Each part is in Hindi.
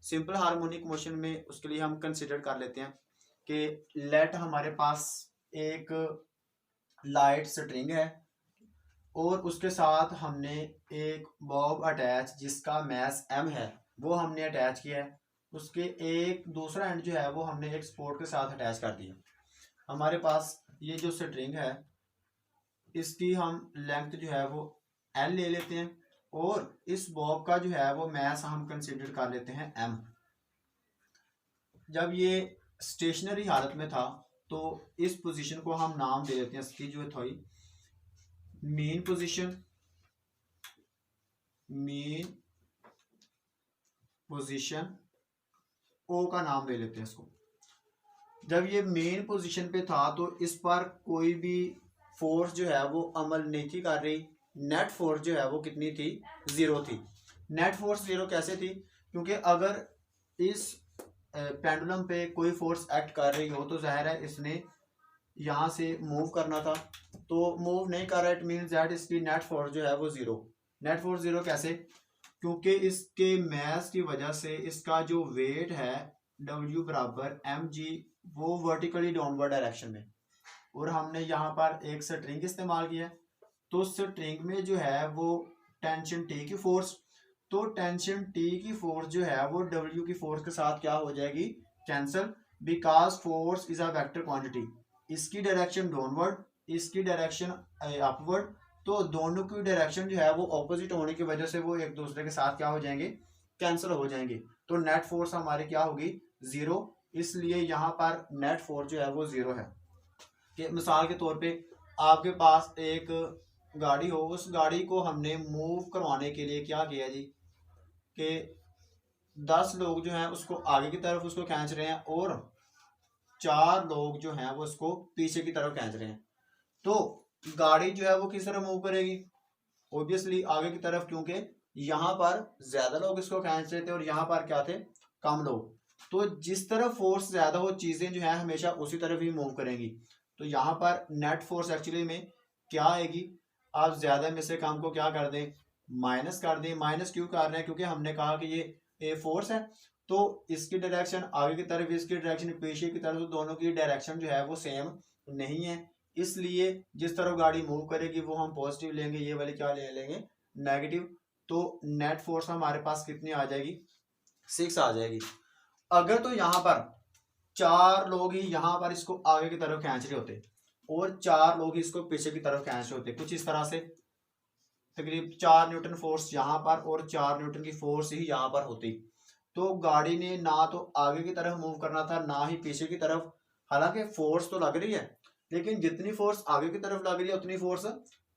सिंपल हार्मोनिक मोशन में उसके लिए हम कंसिडर कर लेते हैं कि लेट हमारे पास एक लाइट स्ट्रिंग है और उसके साथ हमने एक बॉब अटैच जिसका मैस m है वो हमने अटैच किया है। उसके एक दूसरा एंड जो है वो हमने एक स्पोर्ट के साथ अटैच कर दिया। हमारे पास ये जो स्ट्रिंग है इसकी हम लेंथ जो है वो L ले लेते हैं और इस बॉब का जो है वो मैस हम कंसिडर कर लेते हैं m। जब ये स्टेशनरी हालत में था तो इस पोजीशन को हम नाम दे देते हैं, इसकी जो थी मीन पोजीशन, मीन पोजीशन ओ का नाम ले लेते हैं इसको। जब ये मेन पोजीशन पे था तो इस पर कोई भी फोर्स जो है वो अमल नहीं थी कर रही। नेट फोर्स जो है वो कितनी थी, 0 थी। नेट फोर्स 0 कैसे थी, क्योंकि अगर इस पेंडुलम पे कोई फोर्स एक्ट कर रही हो तो जाहिर है इसने यहाँ से मूव करना था, तो मूव नहीं कर रहा, इट मीन्स दैट इसकी नेट फोर्स जो है वो 0। नेट फोर्स 0 कैसे, क्योंकि इसके मैस की वजह से इसका जो वेट है W बराबर mg वो वर्टिकली डाउनवर्ड डायरेक्शन में, और हमने यहाँ पर एक स्ट्रिंग इस्तेमाल किया है। तो स्ट्रिंग में जो है वो टेंशन T की फोर्स, तो टेंशन T की फोर्स जो है वो W की फोर्स के साथ क्या हो जाएगी, cancel, because force is a vector quantity. इसकी डायरेक्शन डाउनवर्ड, इसकी डायरेक्शन अपवर्ड, तो दोनों की डायरेक्शन जो है वो ऑपोजिट होने की वजह से वो एक दूसरे के साथ क्या हो जाएंगे, कैंसिल हो जाएंगे। तो नेट फोर्स हमारी क्या होगी, 0। इसलिए यहाँ पर नेट फोर्स जो है वो 0 है। कि मिसाल के तौर पे आपके पास एक गाड़ी हो, उस गाड़ी को हमने मूव करवाने के लिए क्या किया जी, कि 10 लोग जो हैं उसको आगे की तरफ उसको खींच रहे हैं और 4 लोग जो हैं वो उसको पीछे की तरफ खींच रहे हैं। तो गाड़ी जो है वो किस तरफ मूव करेगी, ऑब्वियसली आगे की तरफ, क्योंकि यहाँ पर ज्यादा लोग इसको खींच रहे थे और यहाँ पर क्या थे, कम लोग। तो जिस तरफ फोर्स ज्यादा हो चीजें जो है हमेशा उसी तरफ ही मूव करेंगी। तो यहाँ पर नेट फोर्स एक्चुअली में क्या आएगी, आप ज्यादा में से कम को क्या कर दें, माइनस कर दें। माइनस क्यों कर रहे हैं, क्योंकि हमने कहा कि ये फोर्स है तो इसकी डायरेक्शन आगे की तरफ, इसकी डायरेक्शन पीछे की तरफ, तो दोनों की डायरेक्शन जो है वो सेम नहीं है। इसलिए जिस तरफ गाड़ी मूव करेगी वो हम पॉजिटिव लेंगे, ये वाली क्या ले लेंगे, नेगेटिव। तो नेट फोर्स हमारे पास कितनी आ जाएगी, 6 आ जाएगी। अगर तो यहाँ पर 4 लोग ही यहाँ पर इसको आगे की तरफ खींच रहे होते और 4 लोग ही इसको पीछे की तरफ खींच रहे होते, कुछ इस तरह से, तकरीब 4 न्यूटन फोर्स यहाँ पर और 4 न्यूटन की फोर्स ही यहाँ पर होती, तो गाड़ी ने ना तो आगे की तरफ मूव करना था ना ही पीछे की तरफ। हालांकि फोर्स तो लग रही है, लेकिन जितनी फोर्स आगे की तरफ लग रही है उतनी फोर्स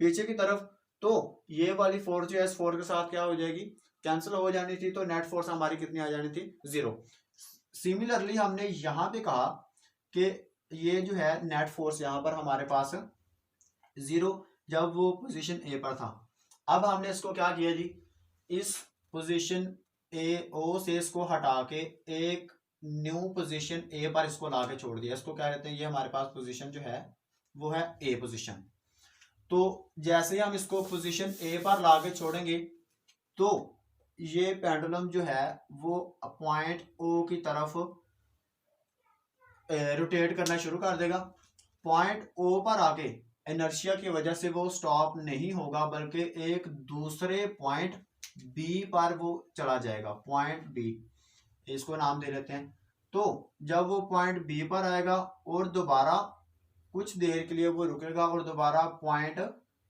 पीछे की तरफ, तो ये वाली फोर्स जो है इस फोर्स के साथ क्या हो जाएगी, कैंसिल हो जानी थी। तो नेट फोर्स हमारी कितनी आ जानी थी, 0। सिमिलरली हमने यहाँ पे कहा कि ये जो है नेट फोर्स यहाँ पर हमारे पास 0 जब वो पोजीशन ए पर था। अब हमने इसको क्या किया जी, इस पोजीशन ए ओ से इसको हटा के एक न्यू पोजीशन ए पर इसको ला के छोड़ दिया। इसको क्या कहते हैं, ये हमारे पास पोजीशन जो है वो है ए पोजीशन। तो जैसे ही हम इसको पोजीशन ए पर ला के छोड़ेंगे तो ये पेंडुलम जो है वो पॉइंट ओ की तरफ रोटेट करना शुरू कर देगा। पॉइंट ओ पर आके इनर्शिया की वजह से वो स्टॉप नहीं होगा, बल्कि एक दूसरे पॉइंट बी पर वो चला जाएगा, पॉइंट बी, इसको नाम दे लेते हैं। तो जब वो पॉइंट बी पर आएगा और दोबारा कुछ देर के लिए वो रुकेगा और दोबारा पॉइंट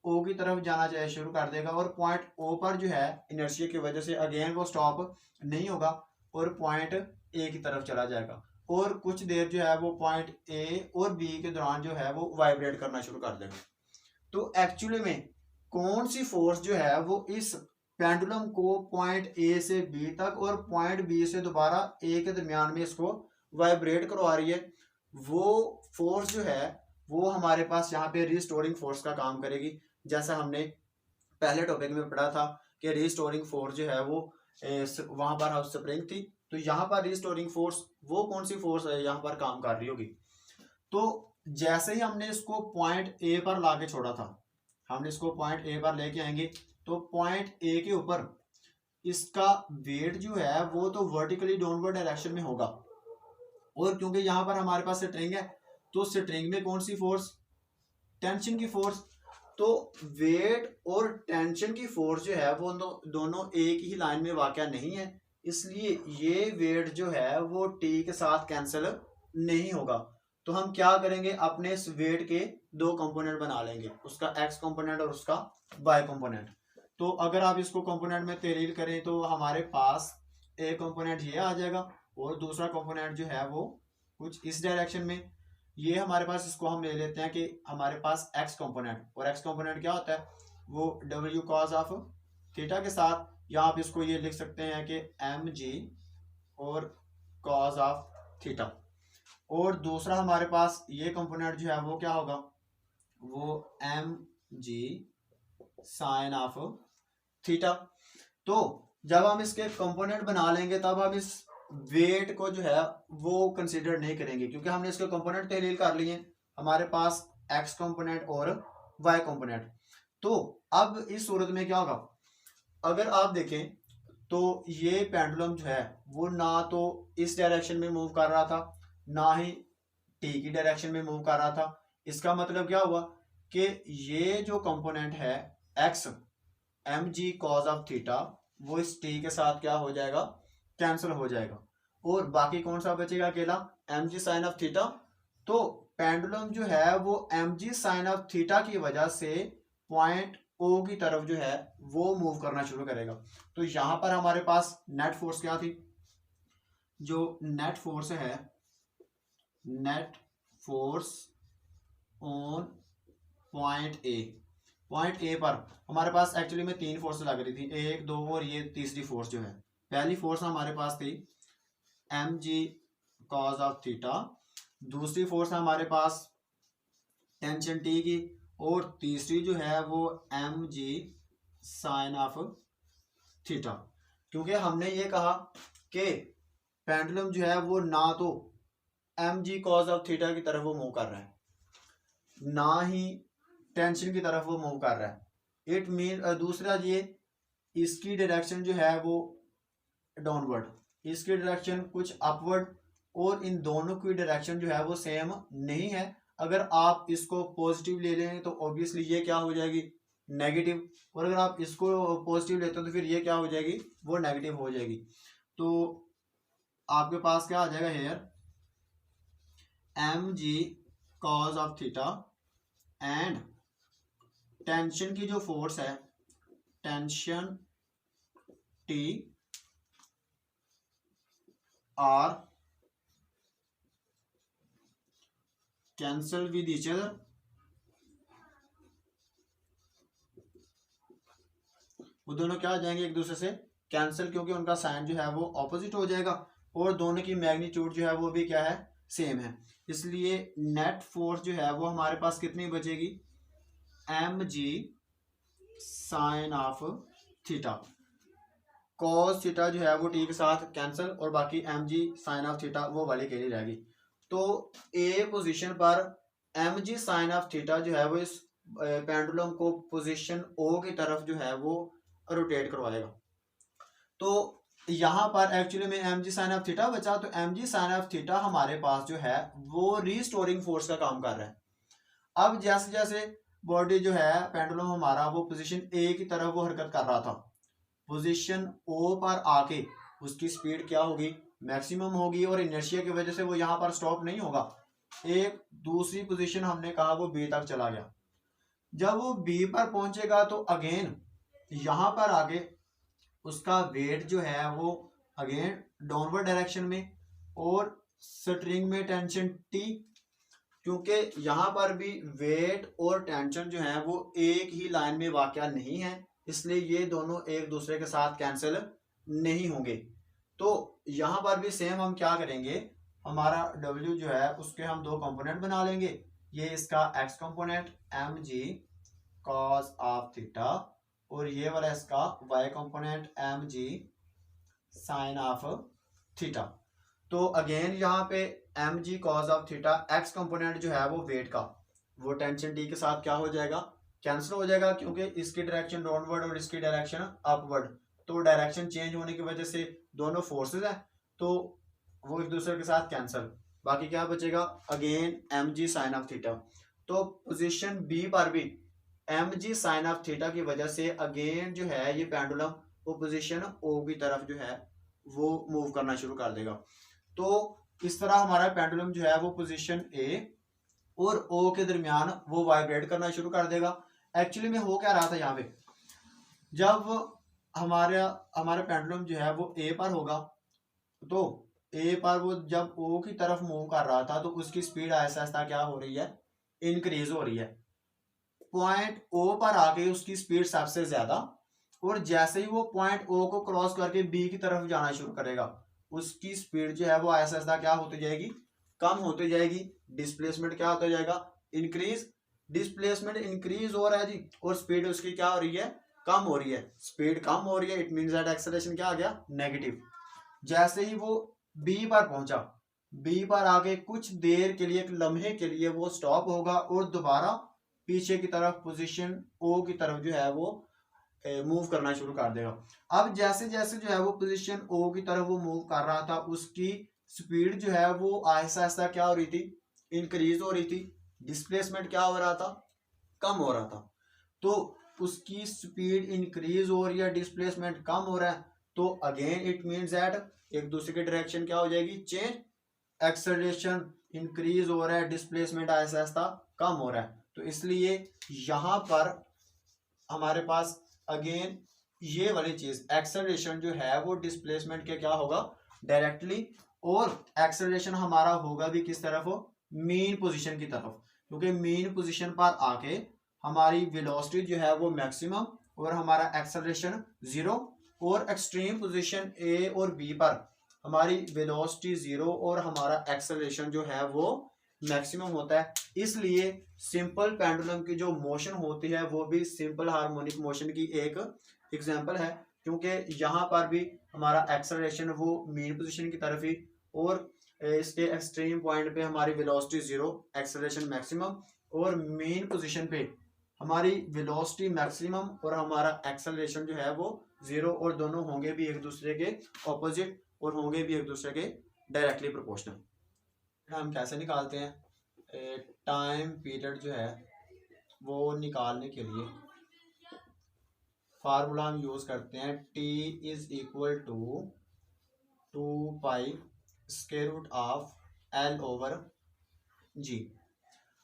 ओ की तरफ जाना चाहिए शुरू कर देगा, और पॉइंट ओ पर जो है इनर्शिया की वजह से अगेन वो स्टॉप नहीं होगा और पॉइंट ए की तरफ चला जाएगा, और कुछ देर जो है वो पॉइंट ए और बी के दौरान जो है वो वाइब्रेट करना शुरू कर देगा। तो एक्चुअली में कौन सी फोर्स जो है वो इस पेंडुलम को पॉइंट ए से बी तक और पॉइंट बी से दोबारा ए के दरमियान में इसको वाइब्रेट करवा रही है, वो फोर्स जो है वो हमारे पास यहाँ पे रिस्टोरिंग फोर्स का काम करेगी। जैसा हमने पहले टॉपिक में पढ़ा था कि रिस्टोरिंग फोर्स जो है वो वहां पर स्प्रिंग थी, तो यहाँ पर रिस्टोरिंग फोर्स वो कौन सी फोर्स है यहाँ पर काम कर रही होगी। तो जैसे ही हमने इसको पॉइंट ए पर लाके छोड़ा था, हमने इसको पॉइंट ए पर लेके आएंगे तो पॉइंट ए के ऊपर इसका वेट जो है वो तो वर्टिकली डाउनवर्ड डायरेक्शन में होगा, और क्योंकि यहाँ पर हमारे पास स्ट्रिंग है तो स्ट्रिंग में कौन सी फोर्स, टेंशन की फोर्स। तो वेट और टेंशन की फोर्स जो है वो दोनों एक ही लाइन में वाक़या नहीं है, इसलिए ये वेट जो है वो टी के साथ कैंसिल नहीं होगा। तो हम क्या करेंगे, अपने इस वेट के दो कंपोनेंट बना लेंगे, उसका एक्स कंपोनेंट और उसका वाई कंपोनेंट। तो अगर आप इसको कंपोनेंट में तहरीर करें तो हमारे पास एक कंपोनेंट ये आ जाएगा और दूसरा कंपोनेंट जो है वो कुछ इस डायरेक्शन में। ये हमारे पास, इसको हम ले लेते हैं कि हमारे पास एक्स कंपोनेंट, और एक्स कंपोनेंट क्या होता है, वो डब्ल्यू कॉज ऑफ थीटा के साथ, या आप इसको ये लिख सकते हैं कि एम जी और कॉज ऑफ थीटा। और दूसरा हमारे पास ये कंपोनेंट जो है वो क्या होगा, वो m g sine of theta. तो जब हम इसके कंपोनेंट बना लेंगे तब हम इस वेट को जो है वो कंसीडर नहीं करेंगे, क्योंकि हमने इसके कंपोनेंट तहलील कर लिए, हमारे पास एक्स कंपोनेंट और वाई कंपोनेंट। तो अब इस सूरत में क्या होगा, अगर आप देखें तो ये पेंडुलम जो है वो ना तो इस डायरेक्शन में मूव कर रहा था, ना ही टी की डायरेक्शन में मूव कर रहा था। इसका मतलब क्या हुआ कि ये जो कंपोनेंट है x m g cos of theta, वो इस टी के साथ क्या हो जाएगा, कैंसिल हो जाएगा, और बाकी कौन सा बचेगा, अकेला m g sine of theta. तो पेंडुलम जो है वो m g sine of theta की वजह से पॉइंट ओ की तरफ जो है वो मूव करना शुरू करेगा। तो यहां पर हमारे पास नेट फोर्स क्या थी, जो नेट फोर्स है, net force on point A, point A पर हमारे पास एक्चुअली में तीन फोर्स लग रही थी, एक दो और ये तीसरी फोर्स जो है। पहली फोर्स हमारे पास थी m g cos of theta, दूसरी फोर्स हमारे पास टेंशन टी की, और तीसरी जो है वो m g sine of theta. क्योंकि हमने ये कहा कि पेंडुलम जो है वो ना तो m g cos of theta की तरफ वो मूव कर रहा है, ना ही टेंशन की तरफ वो मूव कर रहा है। इट मीन दूसरा ये, इसकी डायरेक्शन जो है वो डाउनवर्ड, इसकी डायरेक्शन कुछ अपवर्ड, और इन दोनों की डायरेक्शन जो है वो सेम नहीं है। अगर आप इसको पॉजिटिव ले लें तो ऑब्वियसली ये क्या हो जाएगी, नेगेटिव, और अगर आप इसको पॉजिटिव लेते हो तो फिर ये क्या हो जाएगी, वो नेगेटिव हो जाएगी। तो आपके पास क्या आ जाएगा here, m g cos of theta and tension की जो फोर्स है tension t are cancel with each other, वो दोनों क्या आ जाएंगे, एक दूसरे से कैंसिल, क्योंकि उनका साइन जो है वो ऑपोजिट हो जाएगा, और दोनों की मैग्नीट्यूड जो है वो भी क्या है, सेम है। इसलिए नेट फोर्स जो है वो हमारे पास कितनी बचेगी, m g sine of theta, cos theta जो है वो टी के साथ कैंसिल, और बाकी m g sine of theta वो वाली के लिए रहेगी। तो ए पोजीशन पर m g sine of theta जो है वो इस पेंडुलम को पोजीशन ओ की तरफ जो है वो रोटेट करवाएगा। तो यहाँ पर एक्चुअली में m g sine of theta बचा, तो m g sine of theta हमारे पास जो है वो रीस्टोरिंग फोर्स का काम कर रहा है। अब जैसे जैसे बॉडी जो है पेंडुलम हमारा वो पोजीशन ए की तरफ वो हरकत कर रहा था, पोजीशन ओ पर आके उसकी स्पीड क्या होगी, मैक्सिमम होगी, और इनर्शिया की वजह से वो यहाँ पर स्टॉप नहीं होगा। एक दूसरी पोजीशन हमने कहा वो बी तक चला गया, जब वो बी पर पहुंचेगा तो अगेन यहाँ पर आगे उसका वेट जो है वो अगेन डाउनवर्ड डायरेक्शन में, और स्ट्रिंग में टेंशन टी, क्योंकि यहाँ पर भी वेट और टेंशन जो है वो एक ही लाइन में वाक़या नहीं है, इसलिए ये दोनों एक दूसरे के साथ कैंसिल नहीं होंगे। तो यहाँ पर भी सेम हम क्या करेंगे, हमारा W जो है उसके हम दो कंपोनेंट बना लेंगे, ये इसका x component m g cos of theta, और ये वाला इसका y component m g sine of theta. तो अगेन यहाँ पे m g cos of theta x component जो है वो वेट का, वो टेंशन टी के साथ क्या हो जाएगा, कैंसिल हो जाएगा, क्योंकि इसकी डायरेक्शन डाउनवर्ड और इसकी डायरेक्शन अपवर्ड, तो डायरेक्शन चेंज होने की वजह से दोनों फोर्सेस है तो वो एक दूसरे के साथ कैंसिल, बाकी क्या बचेगा again m g sine of theta. तो पोजीशन बी पर भी m g sine of theta की वजह से अगेन जो है ये पेंडुलम वो पोजीशन ओ की तरफ जो है वो मूव करना शुरू कर देगा। तो इस तरह हमारा पेंडुलम जो है वो पोजीशन ए और ओ के दरमियान वो वाइब्रेट करना शुरू कर देगा। एक्चुअली में हो क्या रहा था यहाँ पे, जब हमारा हमारा पेंडुलम जो है वो ए पर होगा तो ए पर वो जब ओ की तरफ मूव कर रहा था तो उसकी स्पीड ऐसा ऐसा क्या हो रही है, इंक्रीज हो रही है। पॉइंट ओ पर आके उसकी स्पीड सबसे ज्यादा, और जैसे ही वो पॉइंट ओ को क्रॉस करके बी की तरफ जाना शुरू करेगा उसकी स्पीड जो है वो ऐसा ऐसा क्या होती जाएगी, कम होती जाएगी। डिस्प्लेसमेंट क्या होता जाएगा, इंक्रीज। डिस्प्लेसमेंट इंक्रीज हो रहा है जी और स्पीड उसकी क्या हो रही है, कम हो रही है। स्पीड कम हो रही है, इट मींस दैट एक्सेलरेशन क्या आ गया, नेगेटिव। जैसे ही वो बी पर पहुंचा, बी पर आके कुछ देर के लिए, एक लम्हे के लिए वो स्टॉप होगा और दोबारा पीछे की तरफ पोजीशन ओ की तरफ जो है वो मूव करना शुरू कर देगा। अब जैसे जैसे जो है वो पोजीशन ओ की तरफ वो मूव कर रहा था उसकी स्पीड जो है वो आहिस्ता आहिस्ता क्या हो रही थी, इंक्रीज हो रही थी। डिस्प्लेसमेंट क्या हो रहा था, कम हो रहा था। तो उसकी स्पीड इंक्रीज हो रही है, डिस्प्लेसमेंट कम हो रहा है, तो अगेन इट मीन्स दैट एक दूसरे की डायरेक्शन क्या हो जाएगी, चेंज। एक्सेलरेशन इंक्रीज हो रहा है, डिस्प्लेसमेंट आहिस्ता आहिस्ता कम हो रहा है। तो इसलिए यहां पर हमारे पास अगेन ये वाली चीज एक्सेलरेशन जो है वो डिस्प्लेसमेंट के क्या होगा, डायरेक्टली। और एक्सेलरेशन हमारा होगा भी किस तरफ हो, मीन पोजीशन की तरफ, क्योंकि मीन पोजीशन पर आके हमारी वेलोसिटी जो है वो मैक्सिमम और हमारा एक्सेलरेशन जीरो, और एक्सट्रीम पोजीशन ए और बी पर हमारी वेलोसिटी जीरो और हमारा एक्सेलरेशन जो है वो मैक्सिमम होता है। इसलिए सिंपल पेंडुलम की जो मोशन होती है वो भी सिंपल हार्मोनिक मोशन की एक एग्जांपल है, क्योंकि यहाँ पर भी हमारा एक्सेलरेशन वो मीन पोजीशन की तरफ ही, और इसके एक्सट्रीम पॉइंट पे हमारी वेलोसिटी जीरो, एक्सेलरेशन मैक्सिमम, और मेन पोजीशन पे हमारी वेलोसिटी मैक्सिमम और हमारा एक्सेलरेशन जो है वो जीरो, और दोनों होंगे भी एक दूसरे के ऑपोजिट और होंगे भी एक दूसरे के डायरेक्टली प्रोपोर्शनल। हम कैसे निकालते हैं, टाइम पीरियड जो है वो निकालने के लिए फार्मूला हम यूज करते हैं, t is equal to 2 pi square root of l over g.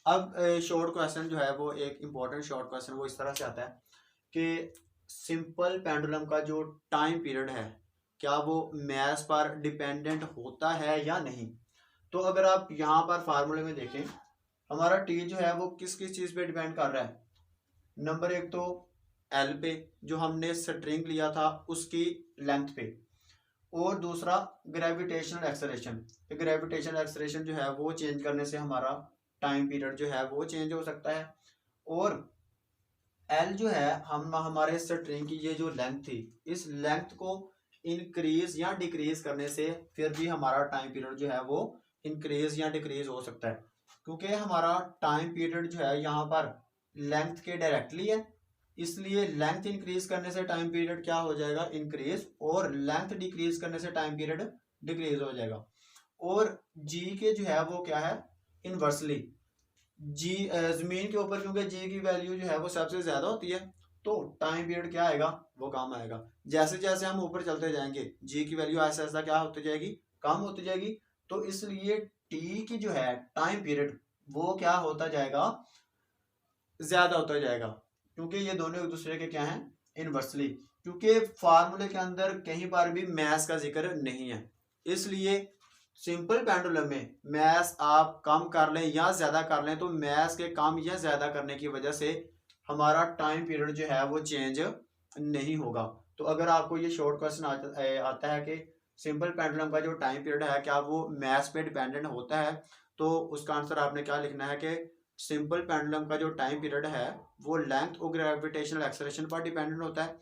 अब शॉर्ट क्वेश्चन जो है वो एक इम्पोर्टेंट शॉर्ट क्वेश्चन वो इस तरह से आता है कि सिंपल पेंडुलम का जो टाइम पीरियड है क्या वो मैस पर डिपेंडेंट होता है या नहीं। तो अगर आप यहाँ पर फार्मूले में देखें हमारा टी जो है वो किस किस चीज पे डिपेंड कर रहा है, नंबर एक तो एल पे जो हमने स्ट्रिंग लिया था उसकी लेंथ पे, और दूसरा ग्रेविटेशनल एक्सेलरेशन। ग्रेविटेशनल एक्सेलरेशन जो है वो चेंज करने से हमारा टाइम पीरियड जो है वो चेंज हो सकता है। और एल जो है हम हमारे स्ट्रिंग की ये जो लेंथ थी, इस लेंथ को इंक्रीज या डिक्रीज करने से फिर भी हमारा टाइम पीरियड जो है वो इंक्रीज या डिक्रीज हो सकता है, क्योंकि हमारा टाइम पीरियड जो है यहाँ पर लेंथ के डायरेक्टली है। इसलिए लेंथ इंक्रीज करने से टाइम पीरियड क्या हो जाएगा, इंक्रीज, और लेंथ डिक्रीज करने से टाइम पीरियड डिक्रीज हो जाएगा। और जी के जो है वो क्या है, इनवर्सली जी जमीन के ऊपर, क्योंकि जी की वैल्यू जो है वो सबसे ज्यादा होती है तो टाइम पीरियड क्या आएगा, वो कम आएगा। जैसे जैसे हम ऊपर चलते जाएंगे जी की वैल्यू ऐसा ऐसा क्या होती जाएगी, कम होती जाएगी। तो इसलिए टी की जो है टाइम पीरियड वो क्या होता जाएगा, ज्यादा होता जाएगा, क्योंकि ये दोनों एक दूसरे के क्या हैं, इनवर्सली। क्योंकि फार्मूले के अंदर कहीं पर भी मैथ का जिक्र नहीं है, इसलिए सिंपल पेंडुलम में मैथ आप कम कर लें या ज्यादा कर लें तो मैथ के कम या ज्यादा करने की वजह से हमारा टाइम पीरियड जो है वो चेंज नहीं होगा। तो अगर आपको ये शॉर्ट क्वेश्चन आता है कि सिंपल पेंडुलम का जो टाइम पीरियड है क्या वो मैथ पे डिपेंडेंट होता है, तो उसका आंसर आपने क्या लिखना है कि सिंपल पेंडुलम का जो टाइम पीरियड है वो लेंथ और ग्रेविटेशनल एक्सेलरेशन पर डिपेंडेंट होता है,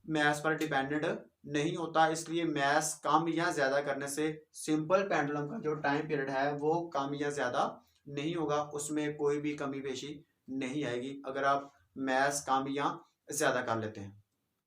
मैथ पर डिपेंडेंट नहीं होता। इसलिए मैथ कम या ज्यादा करने से सिंपल पेंडुलम का जो टाइम पीरियड है वो कम या ज्यादा नहीं होगा, उसमें कोई भी कमी पेशी नहीं आएगी अगर आप मैथ कम या ज्यादा कर लेते हैं।